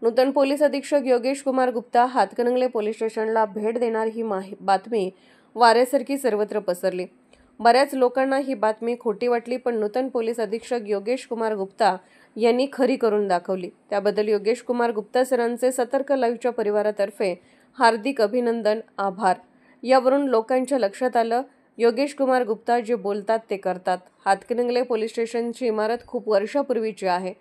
नूतन police अधीक्षक Yogesh Kumar Gupta Hatkanangale police स्टेशनला भेट देणार ही बातमी वाऱ्यासारखी सर्वत्र पसरली। बऱ्याच लोकांना ही बातमी खोटी वाटली, पण नूतन पोलीस अधीक्षक योगेश कुमार गुप्ता यांनी खरी करून दाखवली। त्याबद्दल योगेश कुमार गुप्ता सरांचे सतर्क लाईव्हच्या परिवारातर्फे हार्दिक अभिनंदन, आभार। यावरून लोकांच्या लक्षात आलं, योगेश कुमार गुप्ता जे बोलतात ते करतात। हातकणंगले पोलीस स्टेशनची इमारत खूप वर्षापूर्वीची आहे।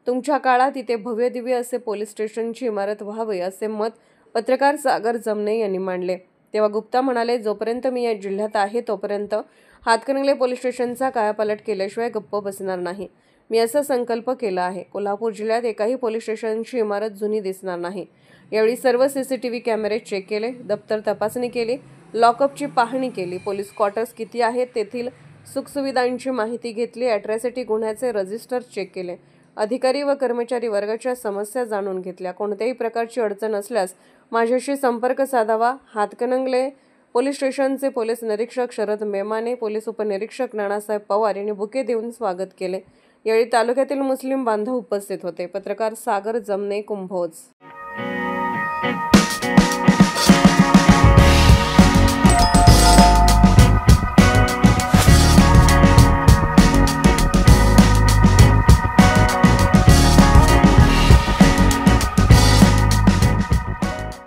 तुमच्या काळात इथे भव्य दिव्य असे पोलीस स्टेशनची इमारत व्हावी असे मत पत्रकार सागर जमने यांनी मांडले। तेव्हा गुप्ता म्हणाले, जोपर्यंत मी या जिल्ह्यात आहे तोपर्यंत हातकणंगले पोलीस स्टेशनचा कायापालट केल्याशिवाय गप्प बसणार नाही। मी असा संकल्प केला आहे। कोल्हापूर जिल्ह्यात एकाही पोलीस स्टेशनची इमारत जुनी दिसणार नाही। यावेळी सर्व सीसीटीव्ही कॅमेरे चेक केले, दप्तर तपासणी केली, लॉकअपची पाहणी केली, पोलीस क्वार्टर्स किती आहेत तेथील सुखसुविधांची माहिती घेतली, अॅट्रॉसिटी गुन्ह्याचे रजिस्टर चेक केले, अधिकारी व कर्मचारी वर्गाच्या समस्या जाणून घेतल्या। कोणत्याही प्रकारची अडचण असल्यास माझ्याशी संपर्क साधावा। हातकणंगले पोलीस स्टेशनचे पोलीस निरीक्षक शरद मेमाने, पोलीस उपनिरीक्षक नानासाहेब पवार यांनी बुके देऊन स्वागत केले। यावेळी तालुक्यातील मुस्लिम बांधव उपस्थित होते। पत्रकार सागर जमने, कुंभोज।